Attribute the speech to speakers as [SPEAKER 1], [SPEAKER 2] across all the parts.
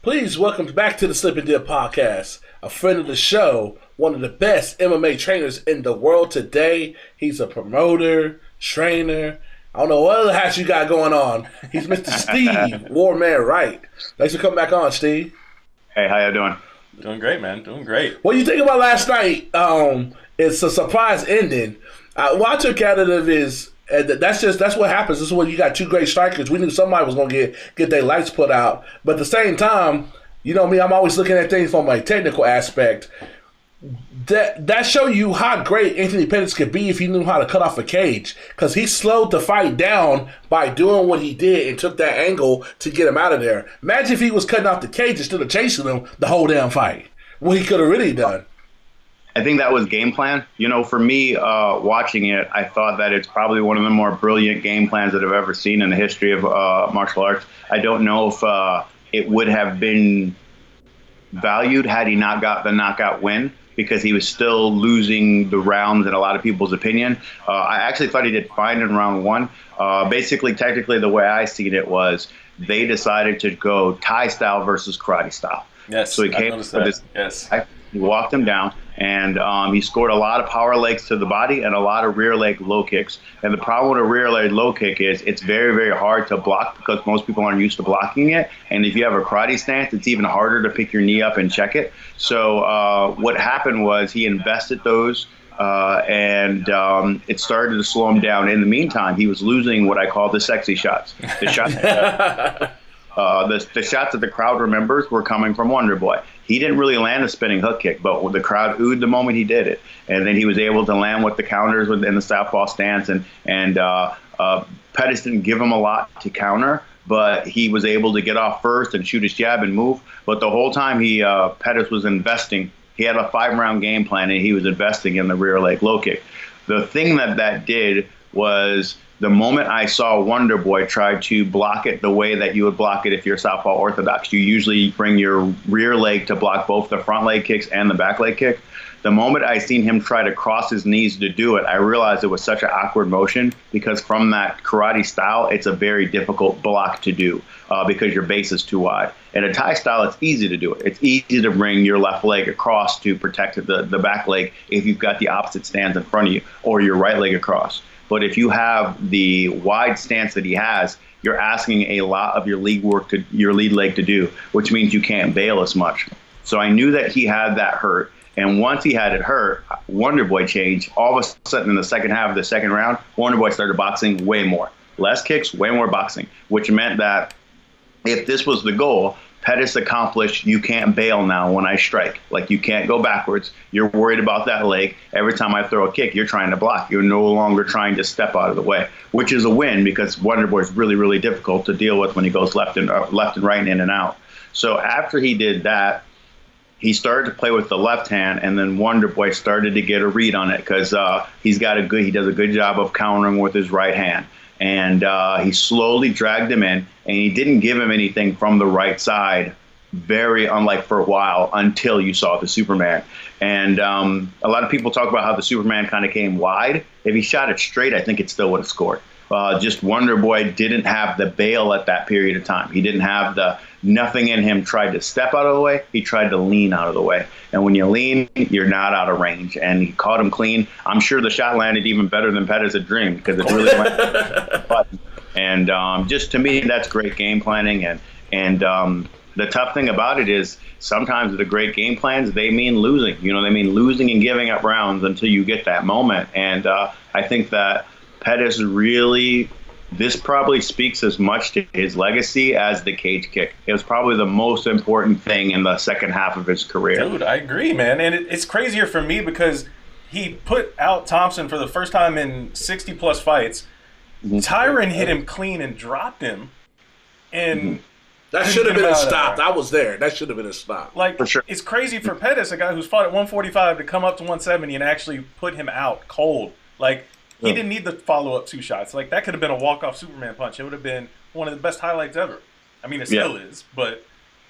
[SPEAKER 1] Please welcome back to the Slip and Dip podcast. A friend of the show, one of the best MMA trainers in the world today. He's a promoter, trainer. I don't know what other hats you got going on. He's Mr. Steve Warman Wright. Thanks for coming back on, Steve.
[SPEAKER 2] Hey, how you doing?
[SPEAKER 3] Doing great, man. Doing great.
[SPEAKER 1] What do you think about last night? It's a surprise ending. What I took out of it is that's what happens. This is when you got two great strikers. We knew somebody was going to get their lights put out. But at the same time, you know me, I'm always looking at things from a technical aspect. That show you how great Anthony Pettis could be if he knew how to cut off a cage. Because he slowed the fight down by doing what he did and took that angle to get him out of there. Imagine if he was cutting off the cage instead of chasing him the whole damn fight. What he could have really done.
[SPEAKER 2] I think that was game plan. You know, for me, watching it, I thought that it's probably one of the more brilliant game plans that I've ever seen in the history of martial arts. I don't know if it would have been valued had he not got the knockout win, because he was still losing the rounds in a lot of people's opinion. I actually thought he did fine in round one. Basically, technically, the way I seen it was they decided to go Thai style versus karate style.
[SPEAKER 3] Yes,
[SPEAKER 2] so he came with this. Yes. He walked him down, and he scored a lot of power legs to the body and a lot of rear leg low kicks. And the problem with a rear leg low kick is it's very, very hard to block because most people aren't used to blocking it. And if you have a karate stance, it's even harder to pick your knee up and check it. So what happened was he invested those, and it started to slow him down. In the meantime, he was losing what I call the sexy shots. The shots. The shots that the crowd remembers were coming from Wonderboy. He didn't really land a spinning hook kick, but the crowd oohed the moment he did it. And then he was able to land with the counters within the southpaw stance. And Pettis didn't give him a lot to counter, but he was able to get off first and shoot his jab and move. But the whole time Pettis was investing. He had a 5-round game plan, and he was investing in the rear leg low kick. The thing that did was, the moment I saw Wonderboy try to block it the way that you would block it if you're southpaw orthodox, you usually bring your rear leg to block both the front leg kicks and the back leg kick. The moment I seen him try to cross his knees to do it, I realized it was such an awkward motion, because from that karate style, it's a very difficult block to do because your base is too wide. In a Thai style, it's easy to do it. It's easy to bring your left leg across to protect the back leg if you've got the opposite stance in front of you, or your right leg across. But if you have the wide stance that he has, you're asking a lot of your lead leg to do, which means you can't bail as much. So I knew that he had that hurt. And once he had it hurt, Wonderboy changed. All of a sudden, in the second half of the second round, Wonderboy started boxing way more. Less kicks, way more boxing, which meant that if this was the goal, Pettis accomplished, you can't bail now when I strike. Like, you can't go backwards. You're worried about that leg. Every time I throw a kick, you're trying to block. You're no longer trying to step out of the way, which is a win, because Wonderboy is really, really difficult to deal with when he goes left and right and in and out. So after he did that, he started to play with the left hand, and then Wonderboy started to get a read on it, because he does a good job of countering with his right hand. And he slowly dragged him in, and he didn't give him anything from the right side, very unlike for a while, until you saw the Superman. And a lot of people talk about how the Superman kind of came wide. If he shot it straight, I think it still would have scored. Just Wonderboy didn't have the bail at that period of time. He didn't have nothing in him tried to step out of the way. He tried to lean out of the way. And when you lean, you're not out of range. And he caught him clean. I'm sure the shot landed even better than Pettis had dreamed, because it really went. And just to me, that's great game planning. And the tough thing about it is, sometimes the great game plans, they mean losing. You know, they mean losing and giving up rounds until you get that moment. And I think that Pettis really, this probably speaks as much to his legacy as the cage kick. It was probably the most important thing in the second half of his career.
[SPEAKER 3] Dude, I agree, man. And it's crazier for me because he put out Thompson for the first time in 60-plus fights. Tyron hit him clean and dropped him. And
[SPEAKER 1] that should have been a stop. I was there. That should have been a stop.
[SPEAKER 3] Like,
[SPEAKER 2] for sure.
[SPEAKER 3] It's crazy for Pettis, a guy who's fought at 145, to come up to 170 and actually put him out cold. Like, he didn't need the follow-up 2 shots. Like, that could have been a walk-off Superman punch. It would have been one of the best highlights ever. I mean, it still is, but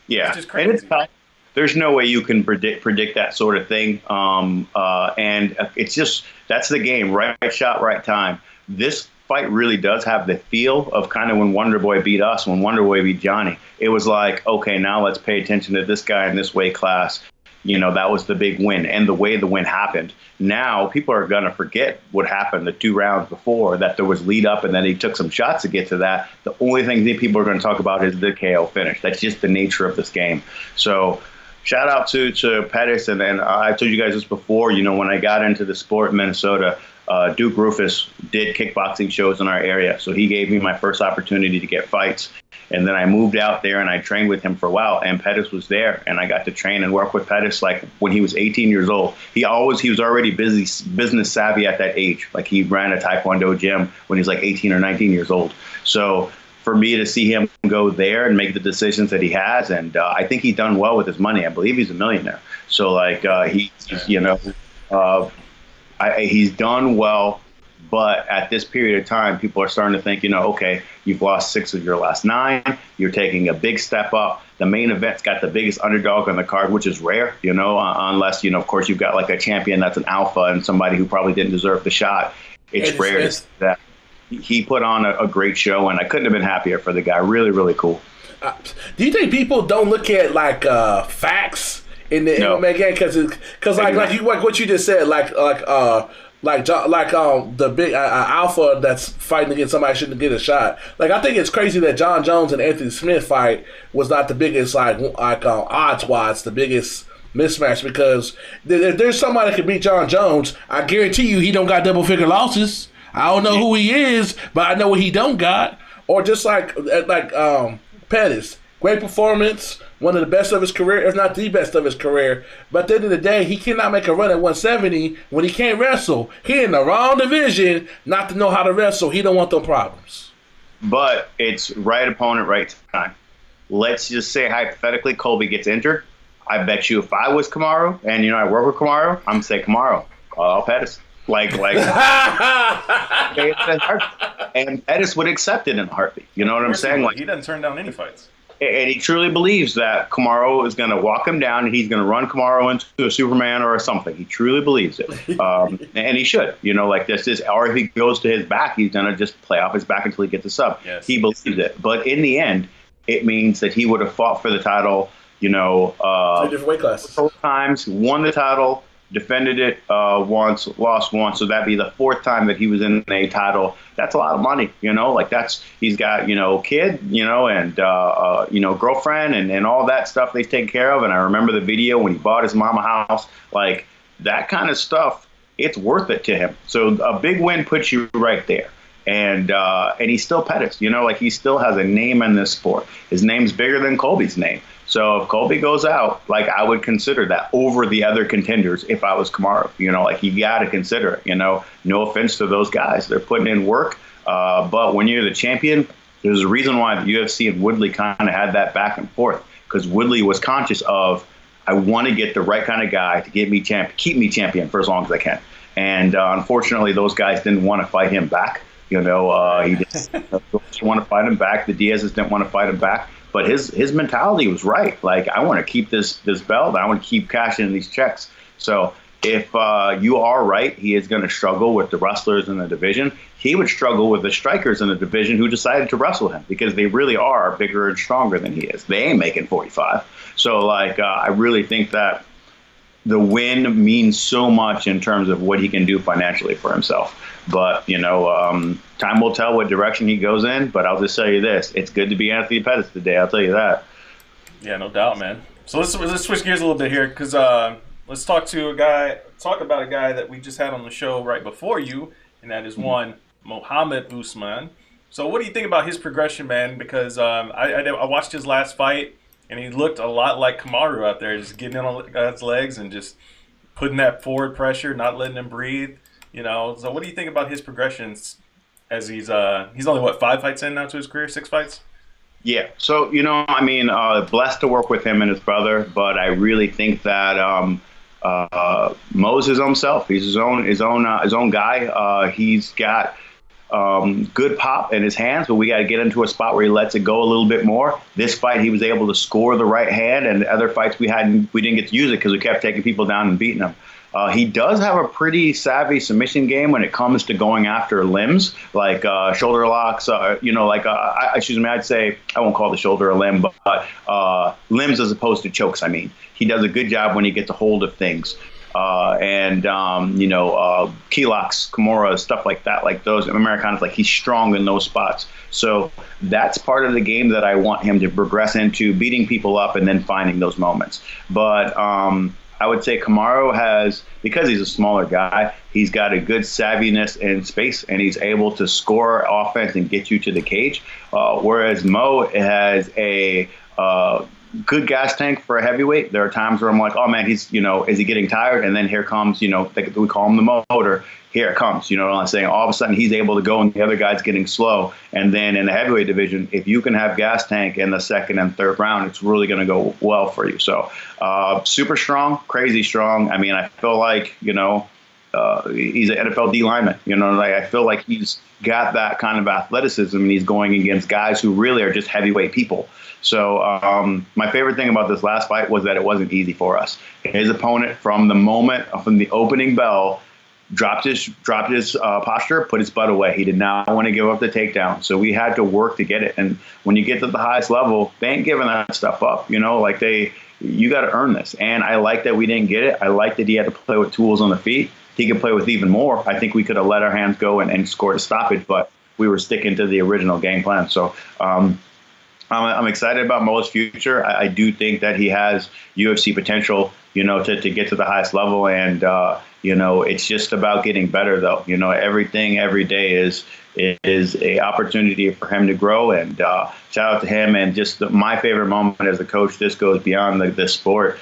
[SPEAKER 3] it's just crazy. And it's tough.
[SPEAKER 2] There's no way you can predict that sort of thing. And it's just, that's the game. Right shot, right time. This fight really does have the feel of kind of when Wonderboy beat us, when Wonderboy beat Johnny. It was like, okay, now let's pay attention to this guy in this weight class. That was the big win, and the way the win happened. Now people are going to forget what happened the 2 rounds before, that there was lead up and then he took some shots to get to that. The only thing that people are going to talk about is the KO finish. That's just the nature of this game. So shout out to Pettis. And I told you guys this before, when I got into the sport in Minnesota, Duke Rufus did kickboxing shows in our area. So he gave me my first opportunity to get fights. And then I moved out there and I trained with him for a while, and Pettis was there, and I got to train and work with Pettis like when he was 18 years old. He was already business savvy at that age. Like he ran a Taekwondo gym when he was like 18 or 19 years old. So for me to see him go there and make the decisions that he has, and I think he's done well with his money. I believe he's a millionaire. So like he's done well. But at this period of time, people are starting to think, okay, you've lost 6 of your last 9. You're taking a big step up. The main event's got the biggest underdog on the card, which is rare, unless, of course, you've got like a champion that's an alpha and somebody who probably didn't deserve the shot. It's rare that he put on a great show, and I couldn't have been happier for the guy. Really, really cool.
[SPEAKER 1] Do you think people don't look at like facts in the MMA game? Because like what you just said, the big alpha that's fighting against somebody shouldn't get a shot. Like I think it's crazy that John Jones and Anthony Smith fight was not the biggest odds wise the biggest mismatch, because if there's somebody that can beat John Jones, I guarantee you he don't got double figure losses. I don't know who he is, but I know what he don't got. Or just like Pettis, great performance. One of the best of his career, if not the best of his career. But at the end of the day, he cannot make a run at 170 when he can't wrestle. He in the wrong division not to know how to wrestle. He don't want them problems.
[SPEAKER 2] But it's right opponent, right time. Let's just say hypothetically Colby gets injured. I bet you if I was Kamaru and I work with Kamaru, I'm gonna say Kamaru, call out Pettis. Like and Pettis would accept it in a heartbeat. You know what I'm saying? Like
[SPEAKER 3] he doesn't turn down any fights.
[SPEAKER 2] And he truly believes that Kamaru is going to walk him down and he's going to run Kamaru into a Superman or something. He truly believes it. And he should. Like this, or if he goes to his back, he's going to just play off his back until he gets a sub. Yes. He believes it. But in the end, it means that he would have fought for the title,
[SPEAKER 1] 3 different weight classes.
[SPEAKER 2] 4 times, won the title, defended it once, lost once. So that'd be the 4th time that he was in a title. That's a lot of money, he's got, kid, and, girlfriend and all that stuff they've taken care of. And I remember the video when he bought his mama house, like that kind of stuff, it's worth it to him. So a big win puts you right there. And he's still Pettis, he still has a name in this sport. His name's bigger than Colby's name. So if Colby goes out, I would consider that over the other contenders if I was Kamaru. You got to consider it. No offense to those guys. They're putting in work. But when you're the champion, there's a reason why the UFC and Woodley kind of had that back and forth, because Woodley was conscious of, I want to get the right kind of guy to keep me champion for as long as I can. And unfortunately, those guys didn't want to fight him back. He didn't want to fight him back. The Diaz's didn't want to fight him back. But his mentality was right. Like, I want to keep this belt. I want to keep cashing in these checks. So if you are right, he is going to struggle with the wrestlers in the division. He would struggle with the strikers in the division who decided to wrestle him, because they really are bigger and stronger than he is. They ain't making 45. So, I really think that the win means so much in terms of what he can do financially for himself. But, time will tell what direction he goes in. But I'll just tell you this. It's good to be Anthony Pettis today. I'll tell you that.
[SPEAKER 3] Yeah, no doubt, man. So let's switch gears a little bit here, because let's talk about a guy that we just had on the show right before you, and that is one Mohammed Usman. So what do you think about his progression, man? Because I watched his last fight, and he looked a lot like Kamaru out there, just getting in on guys' legs and just putting that forward pressure, not letting him breathe. So what do you think about his progressions as he's only, 5 fights in now to his career, 6 fights?
[SPEAKER 2] Yeah. So, blessed to work with him and his brother, but I really think that Mo's his own self. He's his own guy. He's got good pop in his hands, but we got to get into a spot where he lets it go a little bit more. This fight, he was able to score the right hand, and the other fights we didn't get to use it because we kept taking people down and beating them. He does have a pretty savvy submission game when it comes to going after limbs, like shoulder locks. Excuse me, I'd say I won't call the shoulder a limb, but limbs as opposed to chokes. I mean, he does a good job when he gets a hold of things. Key locks, Kimura, stuff like that, like those Americanas, like he's strong in those spots. So that's part of the game that I want him to progress into, beating people up and then finding those moments. But I would say Kamaru has, because he's a smaller guy, he's got a good savviness in space, and he's able to score offense and get you to the cage. Whereas Mo has a good gas tank for a heavyweight. There are times where I'm like, oh man, he's, is he getting tired? And then here comes, we call him the motor. Here it comes, you know what I'm saying? All of a sudden he's able to go and the other guy's getting slow. And then in the heavyweight division, if you can have gas tank in the second and third round, it's really going to go well for you. So super strong, crazy strong. I mean, I feel like, he's an NFL D lineman. I feel like he's got that kind of athleticism, and he's going against guys who really are just heavyweight people. So my favorite thing about this last fight was that it wasn't easy for us. His opponent, from the opening bell, dropped his posture, put his butt away. He did not want to give up the takedown. So we had to work to get it. And when you get to the highest level, they ain't giving that stuff up. You got to earn this. And I like that we didn't get it. I like that he had to play with tools on the feet. He could play with even more. I think we could have let our hands go and scored a stoppage, but we were sticking to the original game plan. So I'm excited about Mo's future. I do think that he has UFC potential, to get to the highest level. And, it's just about getting better, though. Everything every day is a opportunity for him to grow. And shout out to him. And just my favorite moment as a coach, this goes beyond the sport.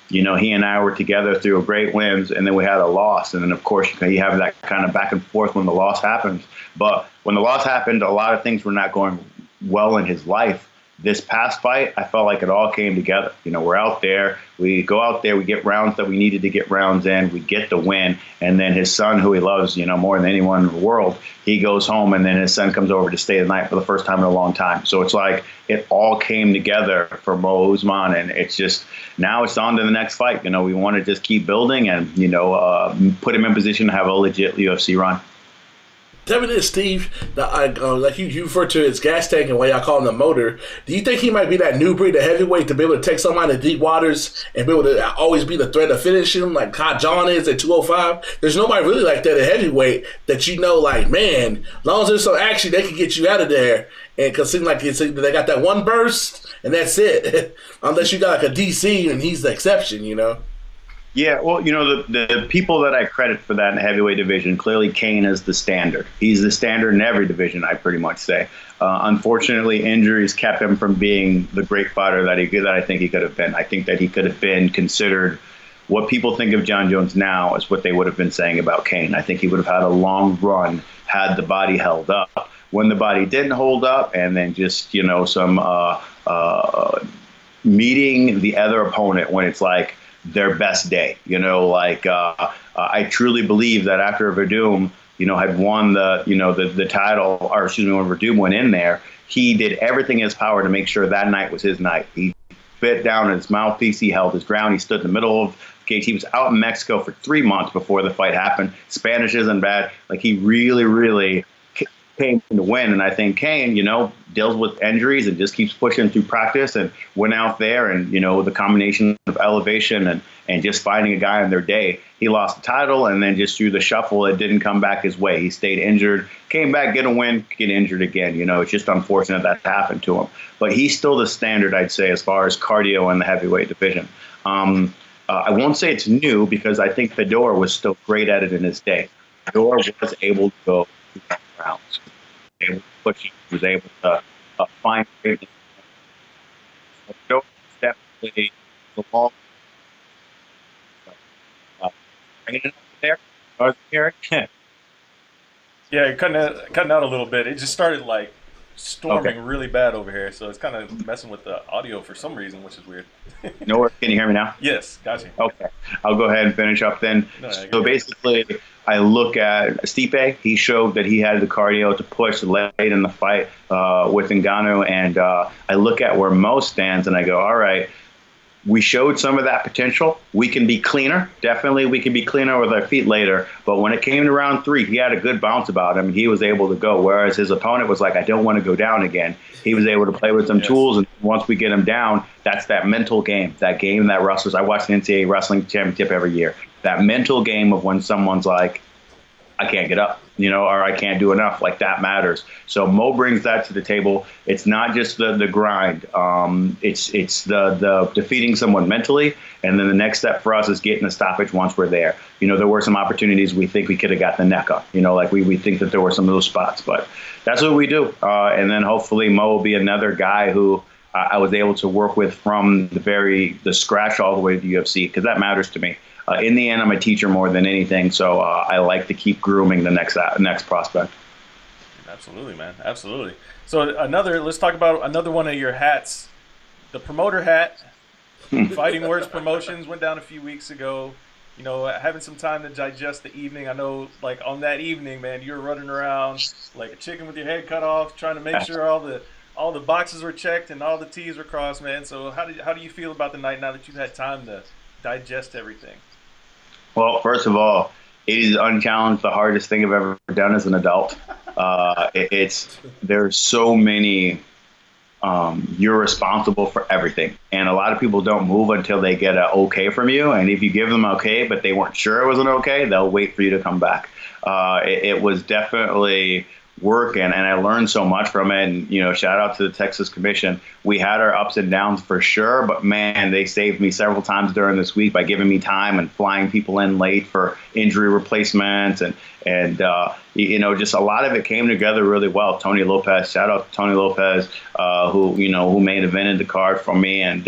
[SPEAKER 2] He and I were together through great wins, and then we had a loss. And then, of course, you have that kind of back and forth when the loss happens. But when the loss happened, a lot of things were not going well in his life. This past fight, I felt like it all came together. We're out there, we go out there, we get rounds that we needed to get rounds in, we get the win, and then his son, who he loves, more than anyone in the world, he goes home, and then his son comes over to stay the night for the first time in a long time. So it's like it all came together for Mo Usman, and it's just, now it's on to the next fight. We want to just keep building and, put him in position to have a legit UFC run.
[SPEAKER 1] Tell me this, Steve. Like you refer to his gas tank and why y'all call him the motor. Do you think he might be that new breed of heavyweight to be able to take somebody to deep waters and be able to always be the threat of finishing him like Hot John is at 205? There's nobody really like that at heavyweight that like, man, as long as there's some action, they can get you out of there. And because it seems like they got that one burst and that's it. Unless you got like a DC and he's the exception,
[SPEAKER 2] Yeah, well, the people that I credit for that in the heavyweight division, clearly Kane is the standard. He's the standard in every division, I pretty much say. Unfortunately, injuries kept him from being the great fighter that I think he could have been. I think that he could have been considered what people think of John Jones now is what they would have been saying about Kane. I think he would have had a long run had the body held up. When the body didn't hold up, and then just, some meeting the other opponent when it's like their best day, I truly believe that after Verdum, had won the title, or excuse me, when Verdum went in there, he did everything in his power to make sure that night was his night. He bit down his mouthpiece, he held his ground, he stood in the middle of the cage. He was out in Mexico for 3 months before the fight happened. Spanish isn't bad. Like, he really, really came to win. And I think Kane, deals with injuries and just keeps pushing through practice, and went out there and, the combination of elevation and just finding a guy on their day. He lost the title, and then just through the shuffle, it didn't come back his way. He stayed injured, came back, get a win, get injured again. It's just unfortunate that happened to him. But he's still the standard, I'd say, as far as cardio in the heavyweight division. I won't say it's new, because I think Fedor was still great at it in his day. Fedor was able to go through rounds. He was able to find greatness. Fedor definitely the ball. There,
[SPEAKER 3] Yeah, cutting out a little bit. It just started like storming really bad over here, so it's kind of messing with the audio for some reason, which is weird.
[SPEAKER 2] No, can you hear me now?
[SPEAKER 3] Yes, gotcha.
[SPEAKER 2] Okay, I'll go ahead and finish up then. So basically, I look at Stipe. He showed that he had the cardio to push late in the fight with Ngannou, and I look at where Mo stands, and I go, all right, we showed some of that potential. We can be cleaner. Definitely, we can be cleaner with our feet later. But when it came to round 3, he had a good bounce about him. He was able to go, whereas his opponent was like, I don't want to go down again. He was able to play with some tools, and once we get him down, that's that mental game, that wrestlers. I watch the NCAA Wrestling Championship every year. That mental game of when someone's like, I can't get up, or I can't do enough. Like, that matters. So Mo brings that to the table. It's not just the grind. It's the defeating someone mentally, and then the next step for us is getting a stoppage once we're there. There were some opportunities we think we could have got the neck up. Like we think that there were some of those spots, but that's what we do. And then hopefully Mo will be another guy who I was able to work with from the scratch all the way to the UFC, because that matters to me. In the end, I'm a teacher more than anything, so I like to keep grooming the next prospect.
[SPEAKER 3] Absolutely, man. Absolutely. So let's talk about another one of your hats, the promoter hat. Fighting Words Promotions went down a few weeks ago. Having some time to digest the evening. I know, like, on that evening, man, you were running around like a chicken with your head cut off, trying to make sure all the boxes were checked and all the T's were crossed, man. So how do you feel about the night now that you've had time to digest everything?
[SPEAKER 2] Well, first of all, it is unchallenged the hardest thing I've ever done as an adult. There's so many. You're responsible for everything, and a lot of people don't move until they get an okay from you. And if you give them okay, but they weren't sure it was an okay, they'll wait for you to come back. It was definitely work, and I learned so much from it. And shout out to the Texas Commission. We had our ups and downs for sure, but man, they saved me several times during this week by giving me time and flying people in late for injury replacements, and just a lot of it came together really well. Tony Lopez, shout out to Tony Lopez, who main evented the card for me, and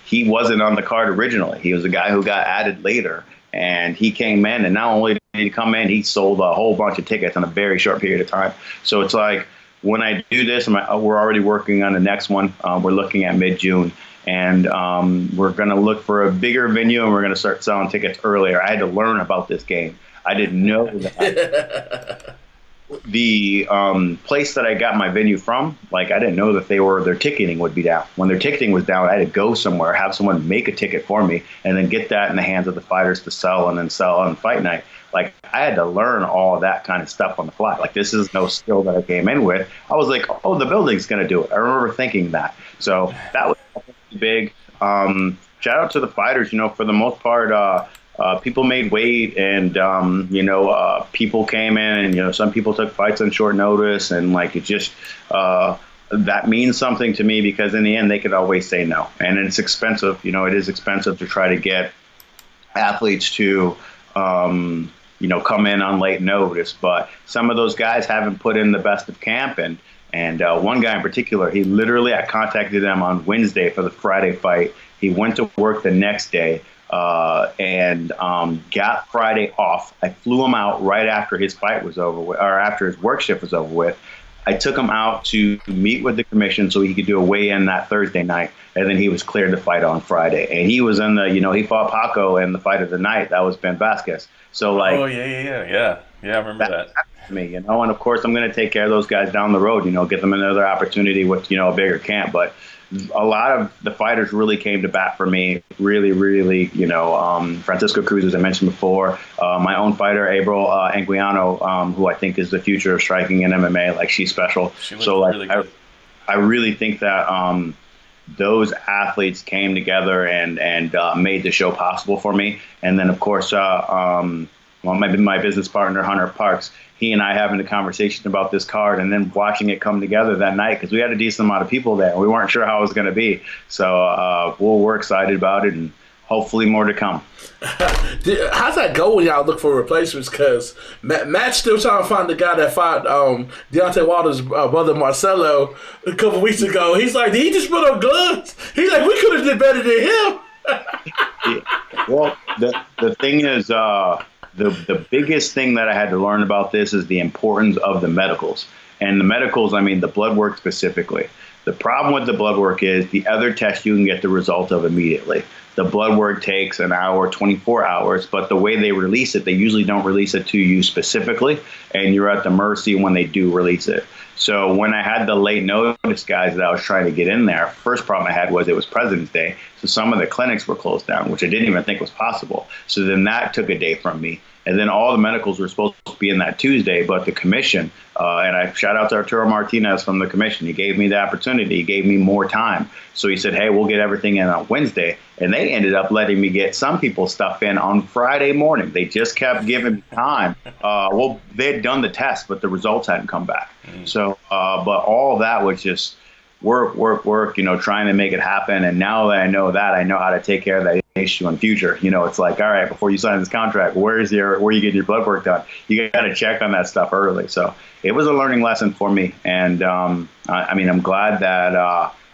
[SPEAKER 2] he wasn't on the card originally. He was a guy who got added later. And he came in, and not only did he come in, he sold a whole bunch of tickets in a very short period of time. So it's like, when I do this, we're already working on the next one. We're looking at mid-June, and we're going to look for a bigger venue, and we're going to start selling tickets earlier. I had to learn about this game. I didn't know that. The place that I got my venue from, like, I didn't know that their ticketing would be down. When their ticketing was down, I had to go somewhere, have someone make a ticket for me, and then get that in the hands of the fighters to sell, and then sell on fight night. Like, I had to learn all of that kind of stuff on the fly. Like, this is no skill that I came in with. I was like, oh, the building's going to do it. I remember thinking that. So that was big. Shout out to the fighters. For the most part, people made weight, and people came in, and some people took fights on short notice, and like, it just that means something to me, because in the end they could always say no, and it's expensive. It is expensive to try to get athletes to come in on late notice, but some of those guys haven't put in the best of camp, and one guy in particular, I contacted him on Wednesday for the Friday fight. He went to work the next day. And got Friday off. I flew him out right after his fight was over with, or after his work shift was over with. I took him out to meet with the commission so he could do a weigh-in that Thursday night, and then he was cleared to fight on Friday. And he was in he fought Paco in the fight of the night. That was Ben Vasquez. So, like,
[SPEAKER 3] oh yeah, I remember that.
[SPEAKER 2] Me, and of course I'm going to take care of those guys down the road. Get them another opportunity with a bigger camp, but. A lot of the fighters really came to bat for me. Really, really, Francisco Cruz, as I mentioned before, my own fighter, April Anguiano, who I think is the future of striking in MMA. Like, she's special. So, like, really good. I really think that those athletes came together and made the show possible for me. And then, of course, my business partner, Hunter Parks, he and I having a conversation about this card, and then watching it come together that night, because we had a decent amount of people there. We weren't sure how it was going to be. So we're excited about it, and hopefully more to come.
[SPEAKER 1] How's that go when y'all look for replacements? Because Matt's still trying to find the guy that fought Deontay Wilder's brother Marcelo a couple weeks ago. He's like, did he just put on gloves? He's like, we could have did better than him.
[SPEAKER 2] Yeah. Well, the thing is, the biggest thing that I had to learn about this is the importance of the medicals. And the medicals, I mean the blood work specifically. The problem with the blood work is the other test you can get the result of immediately. The blood work takes an hour, 24 hours, but the way they release it, they usually don't release it to you specifically, and you're at the mercy when they do release it. So when I had the late notice guys that I was trying to get in there, first problem I had was it was President's Day. So some of the clinics were closed down, which I didn't even think was possible. So then that took a day from me. And then all the medicals were supposed to be in that Tuesday, but the commission, and I shout out to Arturo Martinez from the commission. He gave me the opportunity. He gave me more time. So he said, hey, we'll get everything in on Wednesday. And they ended up letting me get some people's stuff in on Friday morning. They just kept giving me time. Well, they had done the test, but the results hadn't come back. So, but all that was just work, trying to make it happen. And now that I know that, I know how to take care of that issue in future. It's like, all right, before you sign this contract, where are you getting your blood work done? You got to check on that stuff early. So it was a learning lesson for me. And I'm glad that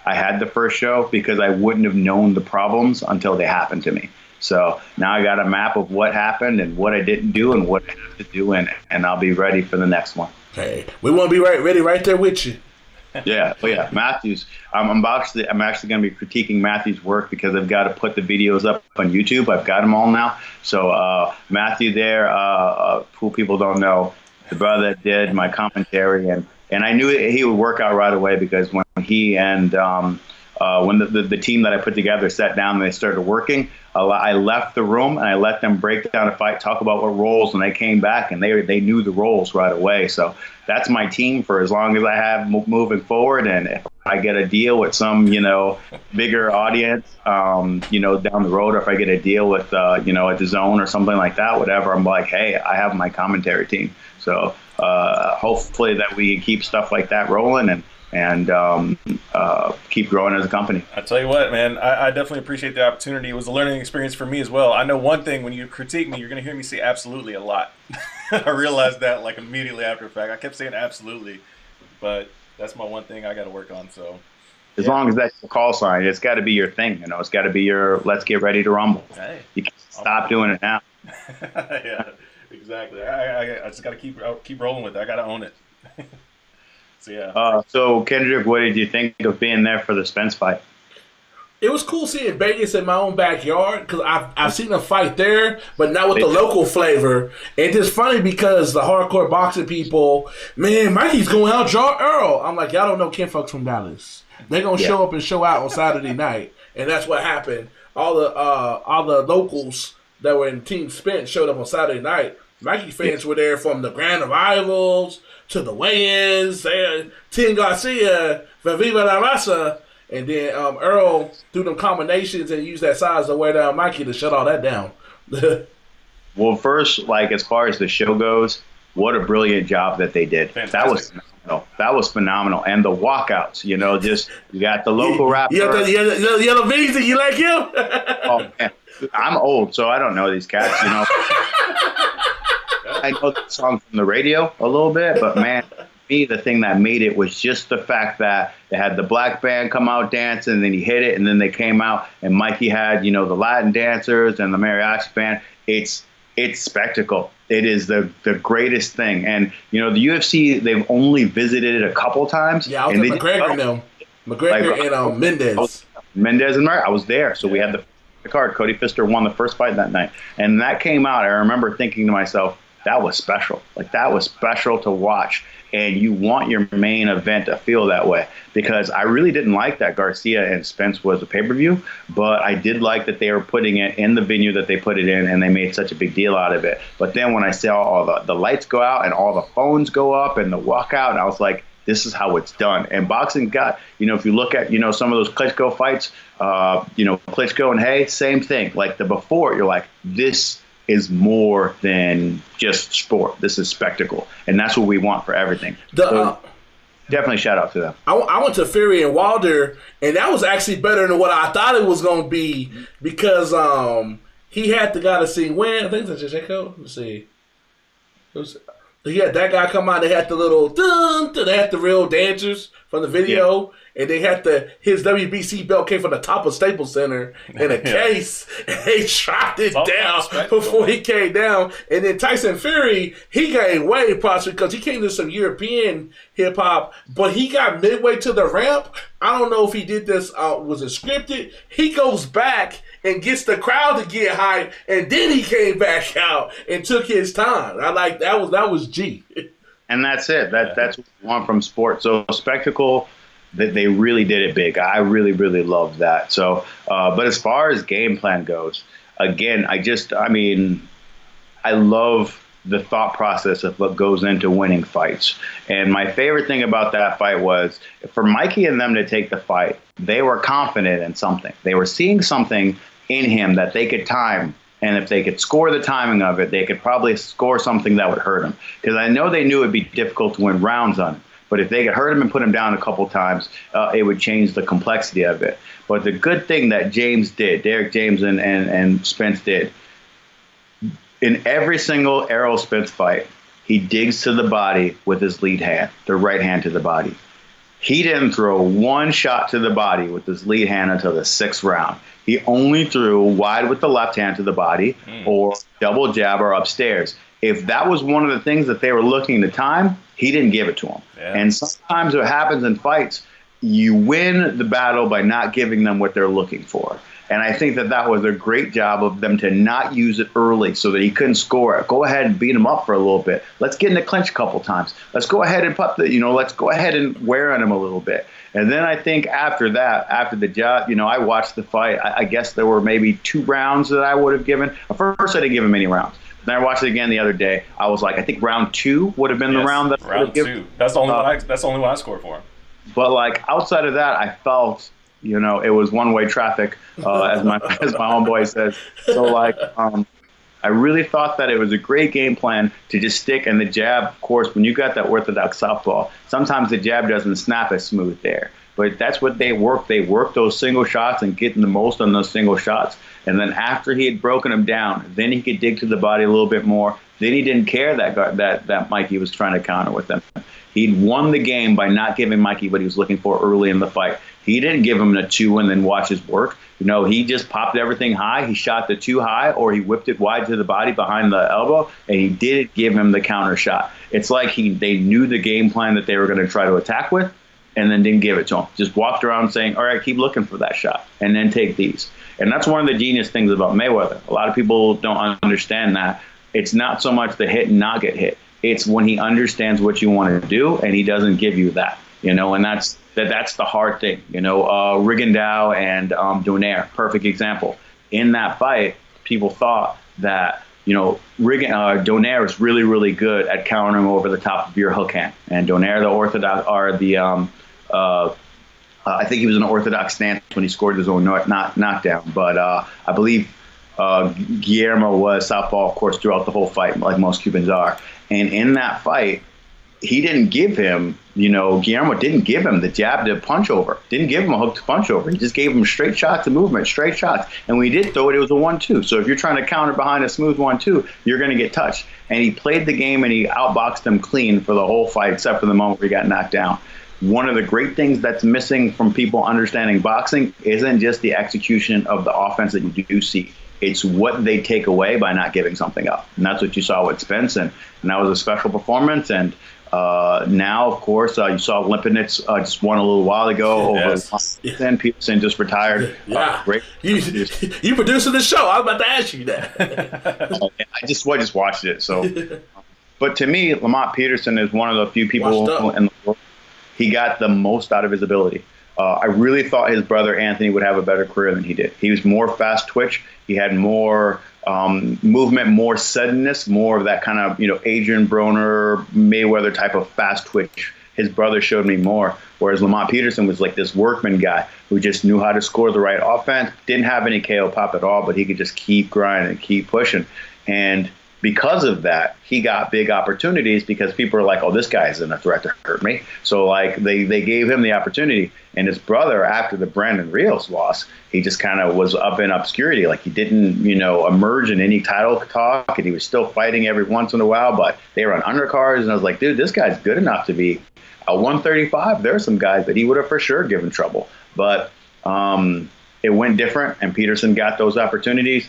[SPEAKER 2] I had the first show, because I wouldn't have known the problems until they happened to me. So now I got a map of what happened and what I didn't do and what I have to do, and I'll be ready for the next one.
[SPEAKER 1] Hey, we want to be ready right there with you.
[SPEAKER 2] Yeah, Matthews. I'm actually going to be critiquing Matthew's work, because I've got to put the videos up on YouTube. I've got them all now. So Matthew there, who people don't know, the brother that did my commentary, and I knew he would work out right away, because when he and when the team that I put together sat down and they started working, I left the room and I let them break down a fight, talk about what roles, and they came back and they knew the roles right away. So that's my team for as long as I have moving forward. And if I get a deal with some, bigger audience, down the road, or if I get a deal with, at the Zone or something like that, whatever, I'm like, hey, I have my commentary team. So hopefully that we can keep stuff like that rolling and keep growing as a company.
[SPEAKER 3] I tell you what, man, I definitely appreciate the opportunity. It was a learning experience for me as well. I know one thing: when you critique me, you're going to hear me say absolutely a lot. I realized that like immediately after the fact. I kept saying absolutely, but that's my one thing I got to work on. So
[SPEAKER 2] as long as that's the call sign, it's got to be your thing. It's got to be your let's get ready to rumble.
[SPEAKER 3] Hey,
[SPEAKER 2] you can't stop doing it now.
[SPEAKER 3] Yeah, exactly. I just got to keep rolling with it. I got to own it. So yeah.
[SPEAKER 2] So Kendrick, what did you think of being there for the Spence fight?
[SPEAKER 1] It was cool seeing Vegas in my own backyard, because I've seen a fight there, but not with the local flavor. And it's funny because the hardcore boxing people, man, Mikey's going out draw Earl. I'm like, y'all don't know Ken Folks from Dallas. They're gonna show up and show out on Saturday night, and that's what happened. All the locals that were in Team Spence showed up on Saturday night. Mikey fans were there from the Grand Arrivals to the weigh-ins. Tim Garcia, Viva la Raza. And then Earl threw them combinations and used that size to wear down Mikey to shut all that down.
[SPEAKER 2] Well, first, as far as the show goes, what a brilliant job that they did.
[SPEAKER 3] Fantastic.
[SPEAKER 2] That was phenomenal. That was phenomenal. And the walkouts, just you got the local rapper.
[SPEAKER 1] You got the Yellow Beezy, you like him?
[SPEAKER 2] Oh, man. I'm old, so I don't know these cats, I know the song from the radio a little bit, but man, me, the thing that made it was just the fact that they had the black band come out dancing, and then he hit it, and then they came out, and Mikey had, the Latin dancers and the mariachi band. It's spectacle. It is the greatest thing. And, the UFC, they've only visited it a couple times.
[SPEAKER 1] Yeah, I was at McGregor now. McGregor and Mendez.
[SPEAKER 2] Mendez and Murray. I was there. So we had the card. Cody Pfister won the first fight that night. And that came out. I remember thinking to myself, that was special. That was special to watch. And you want your main event to feel that way, because I really didn't like that Garcia and Spence was a pay-per-view, but I did like that they were putting it in the venue that they put it in, and they made such a big deal out of it. But then when I saw all the lights go out and all the phones go up and the walkout, and I was like, this is how it's done. And boxing got, if you look at, some of those Klitschko fights, Klitschko and Hay, same thing. Like the before, you're like, this is more than just sport. This is spectacle, and that's what we want for everything. So definitely shout out to them.
[SPEAKER 1] I went to Fury and Wilder, and that was actually better than what I thought it was going to be, because he had the guy to see when. I think it's Jacob. Let's see. He had that guy come out. They had the little dun. They had the real dancers from the video. Yeah. And they had his WBC belt came from the top of Staples Center in a case, and they dropped it down before he came down. And then Tyson Fury, he gained weight possibly because he came to some European hip hop, but he got midway to the ramp. I don't know if he did this, was it scripted? He goes back and gets the crowd to get hyped, and then he came back out and took his time. I like that was G.
[SPEAKER 2] And that's it. That's what we want from sports. So spectacle, that they really did it big. I really, really loved that. So, but as far as game plan goes, again, I love the thought process of what goes into winning fights. And my favorite thing about that fight was for Mikey and them to take the fight, they were confident in something. They were seeing something in him that they could time. And if they could score the timing of it, they could probably score something that would hurt him. Because I know they knew it would be difficult to win rounds on him. But if they could hurt him and put him down a couple times, it would change the complexity of it. But the good thing that James did, Derek James and Spence did, in every single Errol Spence fight, he digs to the body with his lead hand, the right hand to the body. He didn't throw one shot to the body with his lead hand until the 6th round. He only threw wide with the left hand to the body or double jab or upstairs. If that was one of the things that they were looking to time, he didn't give it to him. Yeah. And sometimes what happens in fights, you win the battle by not giving them what they're looking for. And I think that was a great job of them to not use it early so that he couldn't score it. Go ahead and beat him up for a little bit. Let's get in the clinch a couple times. Let's go ahead and let's go ahead and wear on him a little bit. And then I think after that, after the job, I watched the fight. I guess there were maybe 2 rounds that I would have given. First, I didn't give him any rounds. Then I watched it again the other day. I was like, I think round 2 would have been the round that I would have given.
[SPEAKER 3] That's the only one. That's the only one I scored for him.
[SPEAKER 2] But like outside of that, I felt it was one-way traffic, as my homeboy says. So like, I really thought that it was a great game plan to just stick. And the jab, of course, when you got that orthodox southpaw, sometimes the jab doesn't snap as smooth there. But that's what they work. They work those single shots and getting the most on those single shots. And then after he had broken him down, then he could dig to the body a little bit more. Then he didn't care that Mikey was trying to counter with him. He'd won the game by not giving Mikey what he was looking for early in the fight. He didn't give him a 2 and then watch his work. He just popped everything high. He shot the 2 high, or he whipped it wide to the body behind the elbow, and he didn't give him the counter shot. It's like they knew the game plan that they were going to try to attack with, and then didn't give it to him. Just walked around saying, all right, keep looking for that shot, and then take these. And that's one of the genius things about Mayweather. A lot of people don't understand that. It's not so much the hit and not get hit. It's when he understands what you want to do, and he doesn't give you that. And that's the hard thing. Rigondeaux and Donaire, perfect example. In that fight, people thought that Donaire is really, really good at countering over the top of your hook hand, and Donaire, the orthodox, are the I think he was an orthodox stance when he scored his own knockdown, but I believe Guillermo was southpaw, of course, throughout the whole fight, like most Cubans are. And in that fight, he didn't give him, Guillermo didn't give him the jab to punch over. Didn't give him a hook to punch over. He just gave him straight shots of movement, straight shots. And when he did throw it, it was a 1-2. So if you're trying to counter behind a smooth 1-2, you're going to get touched. And he played the game and he outboxed him clean for the whole fight, except for the moment where he got knocked down. One of the great things that's missing from people understanding boxing isn't just the execution of the offense that you do see. It's what they take away by not giving something up. And that's what you saw with Spence. And that was a special performance. And now, of course, you saw Lipinets just won a little while ago over Peterson. Peterson just retired.
[SPEAKER 1] Yeah.
[SPEAKER 2] Great.
[SPEAKER 1] You producing the show. I was about to ask you that.
[SPEAKER 2] I just watched it. So, but to me, Lamont Peterson is one of the few people in the world. He got the most out of his ability. I really thought his brother Anthony would have a better career than he did. He was more fast twitch. He had more movement, more suddenness, more of that kind of Adrian Broner, Mayweather type of fast twitch. His brother showed me more, whereas Lamont Peterson was like this workman guy who just knew how to score the right offense, didn't have any KO pop at all, but he could just keep grinding and keep pushing. And because of that, he got big opportunities because people are like, oh, this guy isn't a threat to hurt me. So like they gave him the opportunity. And his brother, after the Brandon Rios loss, he just kind of was up in obscurity. Like he didn't, emerge in any title talk, and he was still fighting every once in a while, but they were on undercards. And I was like, dude, this guy's good enough to be a 135. There are some guys that he would have for sure given trouble. But it went different, and Peterson got those opportunities.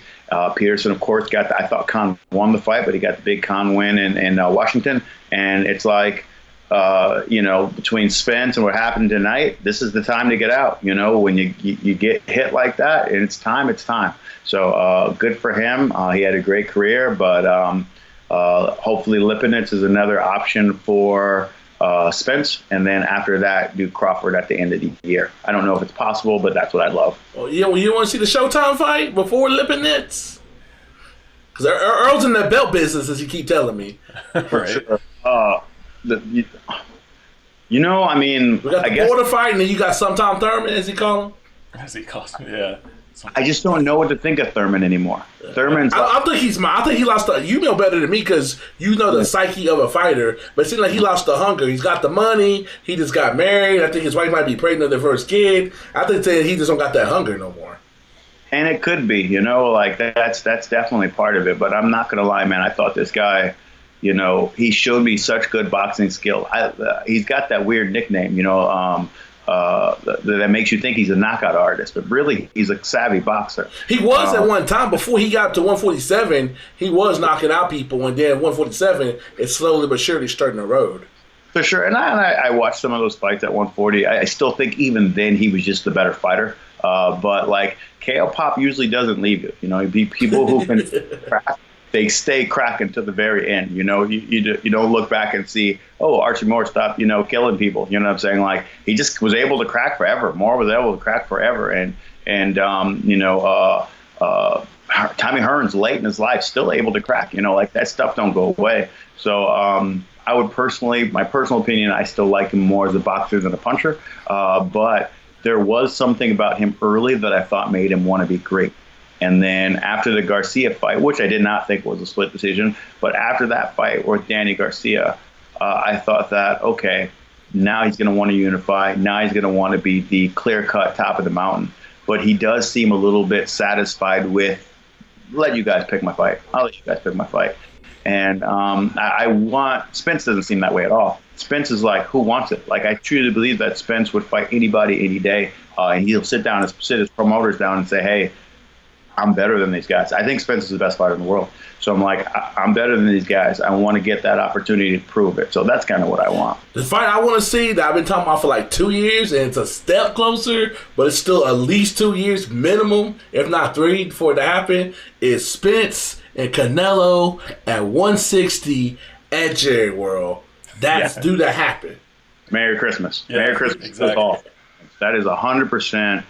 [SPEAKER 2] Peterson, of course, I thought Khan won the fight, but he got the big Khan win in Washington. And it's like, between Spence and what happened tonight, this is the time to get out. When you get hit like that, and it's time. So good for him. He had a great career, but Hopefully Lipinets is another option for Spence, and then after that, do Crawford at the end of the year. I don't know if it's possible, but that's what I'd love.
[SPEAKER 1] Oh, you want to see the Showtime fight before Lipinets? Because Earl's in that belt business, as you keep telling me.
[SPEAKER 2] For sure. I mean,
[SPEAKER 1] we got the border fight, and then you got sometime Thurman, as he call him.
[SPEAKER 3] As he calls him, yeah.
[SPEAKER 2] I just don't know what to think of Thurman anymore. Thurman's.
[SPEAKER 1] I think I think he lost. You know better than me because you know the psyche of a fighter. But it seems like he lost the hunger. He's got the money. He just got married. I think his wife might be pregnant with their first kid. I think that he just don't got that hunger no more.
[SPEAKER 2] And it could be, like that's definitely part of it. But I'm not gonna lie, man. I thought this guy, he showed me such good boxing skill. He's got that weird nickname, that makes you think he's a knockout artist, but really he's a savvy boxer.
[SPEAKER 1] He was at one time before he got to 147. He was knocking out people, and then 147 is slowly but surely starting the road.
[SPEAKER 2] For sure, and I watched some of those fights at 140. I still think even then he was just the better fighter. But like KO Pop usually doesn't leave you. People who can crack, they stay cracking to the very end. You don't look back and see, oh, Archie Moore stopped, killing people. You know what I'm saying? Like he just was able to crack forever. Moore was able to crack forever, and Tommy Hearns late in his life still able to crack. Like that stuff don't go away. So I would my personal opinion, I still like him more as a boxer than a puncher. But there was something about him early that I thought made him want to be great. And then after the Garcia fight, which I did not think was a split decision, but after that fight with Danny Garcia, I thought that, okay, now he's going to want to unify. Now he's going to want to be the clear-cut top of the mountain. But he does seem a little bit satisfied with, let you guys pick my fight. I'll let you guys pick my fight. And Spence doesn't seem that way at all. Spence is like, who wants it? Like, I truly believe that Spence would fight anybody any day. And he'll sit his promoters down and say, hey, I'm better than these guys. I think Spence is the best fighter in the world. So I'm like, I'm better than these guys. I want to get that opportunity to prove it. So that's kind of what I want.
[SPEAKER 1] The fight I want to see that I've been talking about for like 2 years, and it's a step closer, but it's still at least 2 years minimum, if not 3, for it to happen, is Spence and Canelo at 160 at Jerry World. That's due to happen.
[SPEAKER 2] Merry Christmas.
[SPEAKER 3] Yeah,
[SPEAKER 2] Merry Christmas.
[SPEAKER 3] exactly.
[SPEAKER 2] That is 100%.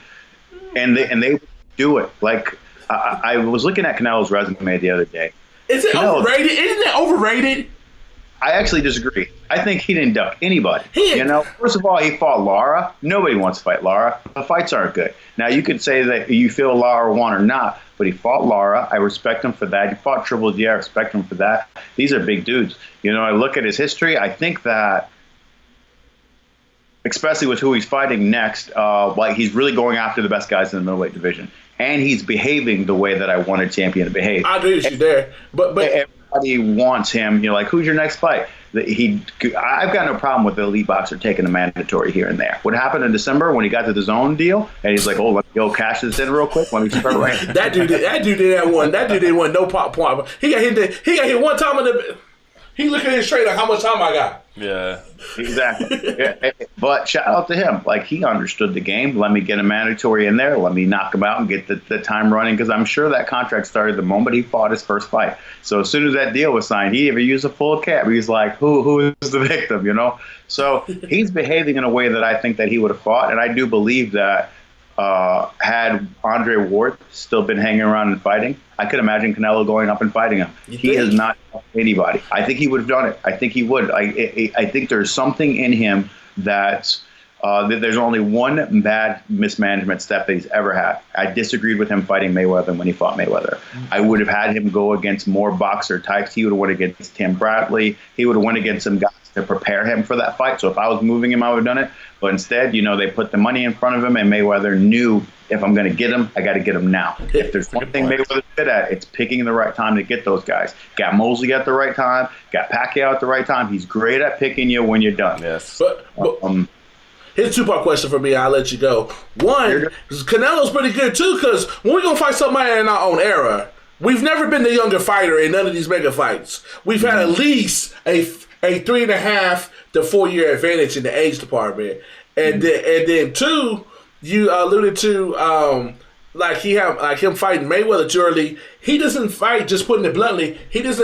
[SPEAKER 2] And they do it. Like, I was looking at Canelo's resume the other day.
[SPEAKER 1] Is it overrated? Isn't it overrated?
[SPEAKER 2] I actually disagree. I think he didn't duck anybody. First of all, he fought Lara. Nobody wants to fight Lara. The fights aren't good. Now, you could say that you feel Lara won or not, but he fought Lara. I respect him for that. He fought Triple G. I respect him for that. These are big dudes. I look at his history. I think that, especially with who he's fighting next, he's really going after the best guys in the middleweight division. And he's behaving the way that I want a champion to behave.
[SPEAKER 1] I agree with you there. But
[SPEAKER 2] everybody wants him. Like, who's your next fight? I've got no problem with the elite boxer taking a mandatory here and there. What happened in December when he got to the zone deal, and he's like, "Oh, let me go cash this in real quick. Let me start right."
[SPEAKER 1] That dude did that one. That dude didn't want no pop point. He got hit one time in the. He looking at it straight like, how much time I got?
[SPEAKER 3] Yeah.
[SPEAKER 2] Exactly. But shout out to him. Like, he understood the game. Let me get a mandatory in there. Let me knock him out and get the time running, because I'm sure that contract started the moment he fought his first fight. So as soon as that deal was signed, he even used a full cap. He's like, who is the victim, So he's behaving in a way that I think that he would have fought. And I do believe that had Andre Ward still been hanging around and fighting, I could imagine Canelo going up and fighting him. He has not fought anybody. I think he would have done it. I think he would. I think there's something in him that there's only one bad mismanagement step that he's ever had. I disagreed with him fighting Mayweather when he fought Mayweather. I would have had him go against more boxer types. He would have went against Tim Bradley. He would have went against some guys to prepare him for that fight. So if I was moving him, I would have done it. But instead, they put the money in front of him, and Mayweather knew, if I'm going to get him, I got to get him now. If there's one thing Mayweather's good at, it's picking the right time to get those guys. Got Mosley at the right time, got Pacquiao at the right time. He's great at picking you when you're done.
[SPEAKER 3] Yes.
[SPEAKER 1] But here's a two-part question for me. I'll let you go. One, Canelo's pretty good, too, because when we're going to fight somebody in our own era, we've never been the younger fighter in none of these mega fights. We've had at least a 3.5 to 4 year advantage in the age department. And then two, you alluded to like him fighting Mayweather too early. He doesn't fight, just putting it bluntly. He has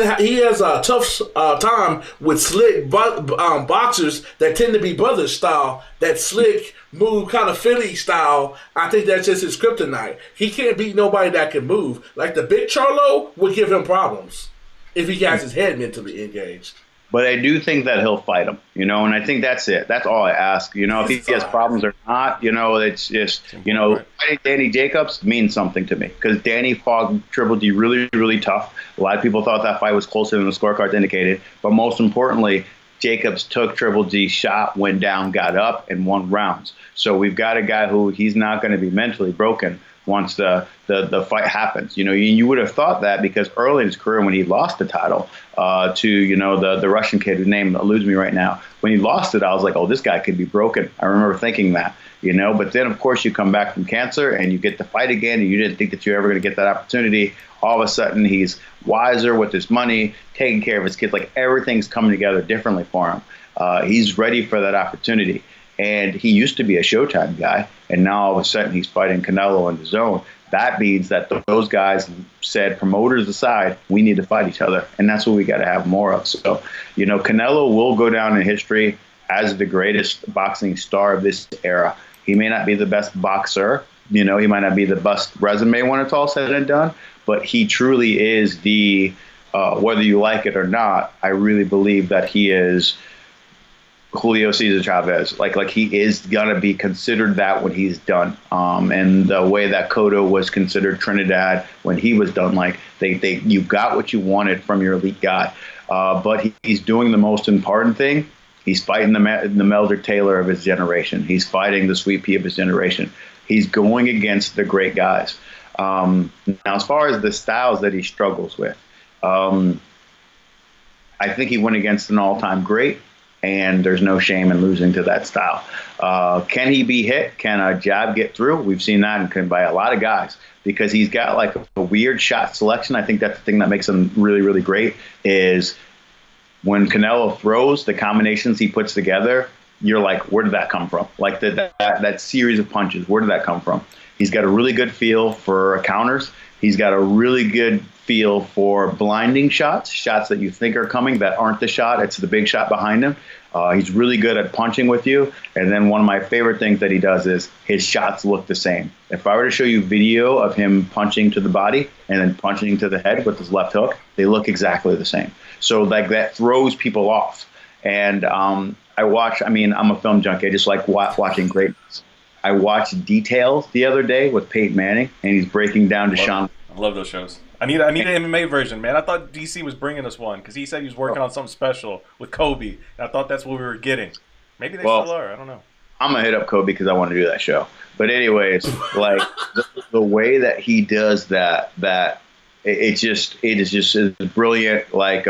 [SPEAKER 1] a tough time with slick boxers that tend to be brothers style. That slick move, kind of Philly style. I think that's just his kryptonite. He can't beat nobody that can move. Like the big Charlo would give him problems if he has his head mentally engaged.
[SPEAKER 2] But I do think that he'll fight him, and I think that's it. That's all I ask. If he has problems or not, it's just, fighting Danny Jacobs means something to me because Danny fought Triple D really, really tough. A lot of people thought that fight was closer than the scorecards indicated. But most importantly, Jacobs took Triple D's shot, went down, got up, and won rounds. So we've got a guy who he's not going to be mentally broken once the fight happens. You would have thought that because early in his career when he lost the title to, the Russian kid whose name eludes me right now, when he lost it, I was like, oh, this guy could be broken. I remember thinking that, but then, of course, you come back from cancer and you get to fight again and you didn't think that you're ever going to get that opportunity. All of a sudden, he's wiser with his money, taking care of his kids. Like everything's coming together differently for him. He's ready for that opportunity. And he used to be a Showtime guy, and now all of a sudden he's fighting Canelo in the zone. That means that those guys said, promoters aside, we need to fight each other, and that's what we got to have more of. So, Canelo will go down in history as the greatest boxing star of this era. He may not be the best boxer, he might not be the best resume when it's all said and done, but he truly is the, whether you like it or not, I really believe that he is Julio Cesar Chavez. Like he is gonna be considered that when he's done. And the way that Cotto was considered Trinidad when he was done, like you got what you wanted from your elite guy. But he's doing the most important thing. He's fighting the Melder Taylor of his generation. He's fighting the Sweet Pea of his generation. He's going against the great guys. Now, as far as the styles that he struggles with, I think he went against an all-time great. And there's no shame in losing to that style. Can he be hit? Can a jab get through? We've seen that by a lot of guys because he's got like a weird shot selection. I think that's the thing that makes him really, really great is when Canelo throws, the combinations he puts together, you're like, where did that come from? Like that series of punches, where did that come from? He's got a really good feel for counters. He's got a really good feel for blinding shots that you think are coming that aren't the shot. It's the big shot behind him. He's really good at punching with you. And then one of my favorite things that he does is his shots look the same. If I were to show you video of him punching to the body and then punching to the head with his left hook, they look exactly the same. So like that throws people off. And I'm a film junkie. I just like watching greatness. I watched Details the other day with Peyton Manning, and he's breaking down Deshaun.
[SPEAKER 3] I love those shows. I need an MMA version, man. I thought DC was bringing us one because he said he was working on something special with Kobe. And I thought that's what we were getting. Maybe they still are. I don't know. I'm
[SPEAKER 2] going to hit up Kobe because I want to do that show. But anyways, like the way that he does that it is just brilliant. Like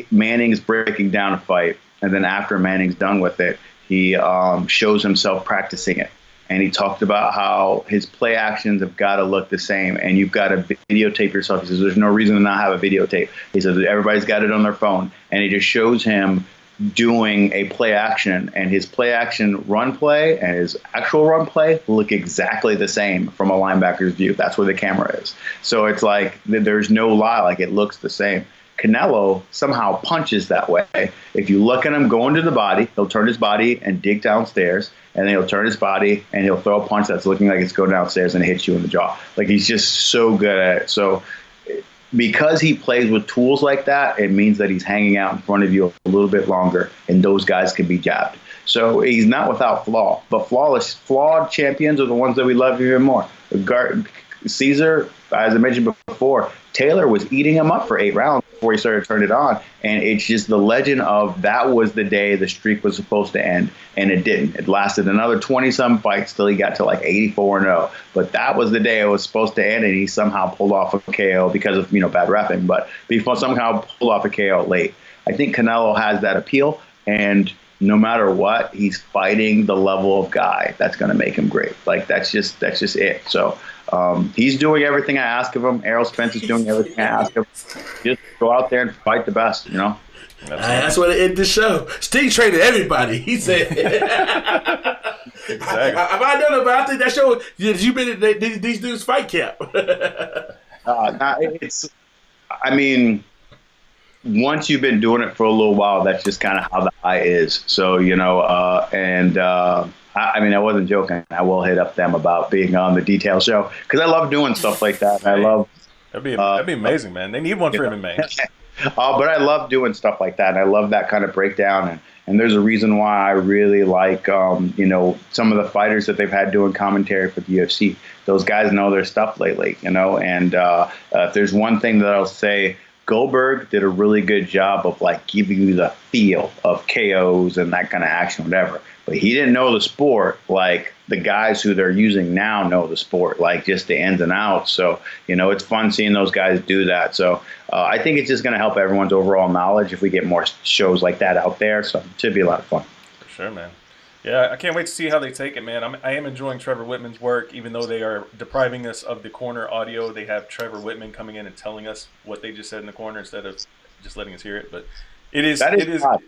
[SPEAKER 2] Manning's breaking down a fight, and then after Manning's done with it, he shows himself practicing it. And he talked about how his play actions have got to look the same, and you've got to videotape yourself. He says there's no reason to not have a videotape. He says everybody's got it on their phone, and he just shows him doing a play action, and his play action run play and his actual run play look exactly the same from a linebacker's view. That's where the camera is. So it's like there's no lie, like it looks the same. Canelo somehow punches that way. If you look at him going to the body, he'll turn his body and dig downstairs, and then he'll turn his body and he'll throw a punch that's looking like it's going downstairs and it hits you in the jaw. Like he's just so good at it. So because he plays with tools like that, it means that he's hanging out in front of you a little bit longer, and those guys can be jabbed. So he's not without flaw, but flawed champions are the ones that we love even more. Caesar, as I mentioned before, Taylor was eating him up for 8 rounds before he started to turn it on. And it's just the legend of that was the day the streak was supposed to end, and it didn't. It lasted another 20-some fights till he got to like 84-0. But that was the day it was supposed to end, and he somehow pulled off a KO because of bad reffing. But he somehow pulled off a KO late. I think Canelo has that appeal, and no matter what, he's fighting the level of guy that's going to make him great. Like that's just it. So he's doing everything I ask of him. Errol Spence is doing everything I ask of him. Just go out there and fight the best,
[SPEAKER 1] That's what it ended the show. Sting traded everybody, he said.
[SPEAKER 3] Exactly.
[SPEAKER 1] I don't know, but I think that shows you've been in these dudes fight camp.
[SPEAKER 2] I mean, once you've been doing it for a little while, that's just kind of how the eye is. So, I mean, I wasn't joking. I will hit up them about being on the detail show because I love doing stuff like that. I love.
[SPEAKER 3] That'd be amazing, man. They need one for MMA.
[SPEAKER 2] But I love doing stuff like that, and I love that kind of breakdown. And there's a reason why I really like, some of the fighters that they've had doing commentary for the UFC. Those guys know their stuff lately, And if there's one thing that I'll say, Goldberg did a really good job of like giving you the feel of KOs and that kind of action, whatever. But he didn't know the sport like the guys who they're using now know the sport, like just the ins and outs. So, it's fun seeing those guys do that. So I think it's just going to help everyone's overall knowledge if we get more shows like that out there. So it should be a lot of fun.
[SPEAKER 3] For sure, man. Yeah, I can't wait to see how they take it, man. I am enjoying Trevor Whitman's work, even though they are depriving us of the corner audio. They have Trevor Whitman coming in and telling us what they just said in the corner instead of just letting us hear it. But it is odd.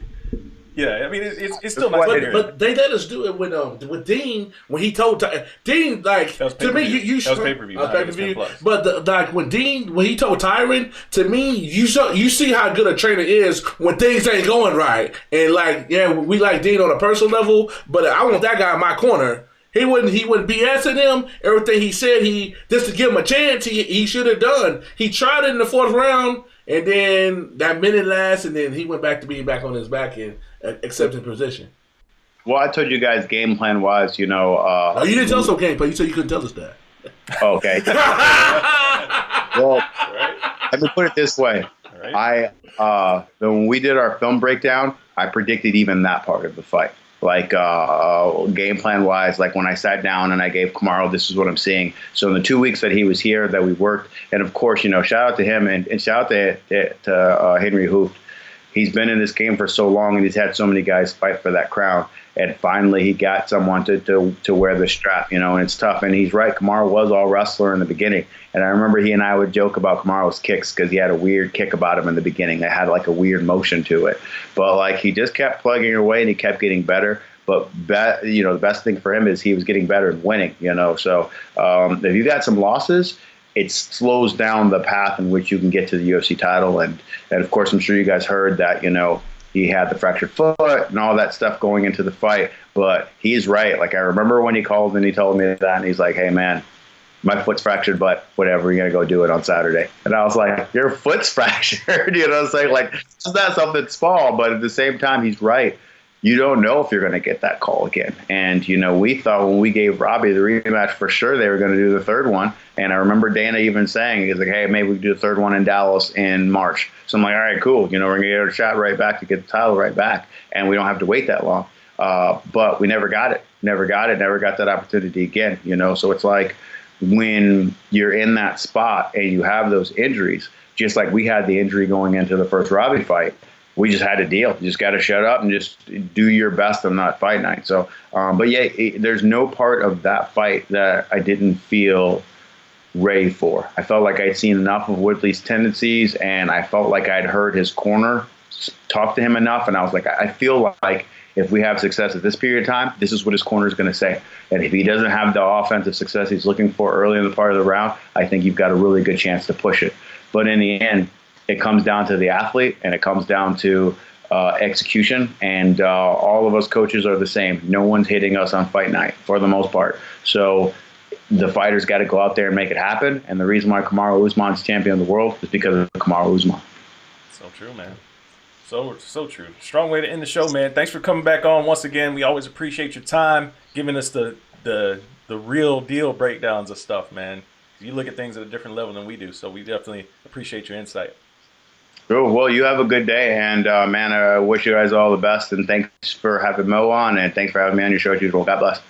[SPEAKER 3] Yeah, I mean, it's still nice.
[SPEAKER 1] But they let us do it with Dean when he told Dean, like, to me, you
[SPEAKER 3] that was pay-per-view.
[SPEAKER 1] But when he told Tyron, to me, you see how good a trainer is when things ain't going right. And like, yeah, we like Dean on a personal level, but I want that guy in my corner. He wouldn't BSing him. Everything he said, just to give him a chance, he should have done. He tried it in the 4th round, and then that minute last, and then he went back to being back on his back and accepting position.
[SPEAKER 2] Well, I told you guys game plan wise,
[SPEAKER 1] you didn't tell us no game plan. You said you couldn't tell us that.
[SPEAKER 2] Okay. Well, let me put it this way. Right. When we did our film breakdown, I predicted even that part of the fight. Like game plan wise, like when I sat down and I gave Kamaru, this is what I'm seeing. So in the 2 weeks that he was here, that we worked, and of course, shout out to him and shout out to Henry Hooft. He's been in this game for so long, and he's had so many guys fight for that crown. And finally, he got someone to wear the strap, and it's tough. And he's right. Kamaru was all wrestler in the beginning. And I remember he and I would joke about Kamaru's kicks because he had a weird kick about him in the beginning. They had like a weird motion to it. But like he just kept plugging away, and he kept getting better. But the best thing for him is he was getting better and winning. So if you got some losses, it slows down the path in which you can get to the UFC title. And of course, I'm sure you guys heard that, he had the fractured foot and all that stuff going into the fight. But he's right. Like, I remember when he called and he told me that, and he's like, hey, man, my foot's fractured, but whatever, you're going to go do it on Saturday. And I was like, your foot's fractured? What I'm saying? Like, it's not something small, but at the same time, he's right. You don't know if you're going to get that call again. And, we thought when we gave Robbie the rematch, for sure they were going to do the 3rd one. And I remember Dana even saying, he's like, hey, maybe we can do the 3rd one in Dallas in March. So I'm like, all right, cool. We're going to get a shot right back to get the title right back. And we don't have to wait that long. But we never got it. Never got that opportunity again. So it's like when you're in that spot and you have those injuries, just like we had the injury going into the first Robbie fight, we just had to deal. You just got to shut up and just do your best on that fight night. So, but yeah, there's no part of that fight that I didn't feel ready for. I felt like I'd seen enough of Woodley's tendencies, and I felt like I'd heard his corner talk to him enough. And I was like, I feel like if we have success at this period of time, this is what his corner is going to say. And if he doesn't have the offensive success he's looking for early in the part of the round, I think you've got a really good chance to push it. But in the end, it comes down to the athlete, and it comes down to execution. And all of us coaches are the same. No one's hitting us on fight night for the most part. So the fighters got to go out there and make it happen. And the reason why Kamaru Usman's champion of the world is because of Kamaru Usman.
[SPEAKER 3] So true, man. So true. Strong way to end the show, man. Thanks for coming back on once again. We always appreciate your time, giving us the real deal breakdowns of stuff, man. You look at things at a different level than we do, so we definitely appreciate your insight.
[SPEAKER 2] Cool. Well, you have a good day, and man, I wish you guys all the best, and thanks for having Mo on, and thanks for having me on your show as usual. God bless.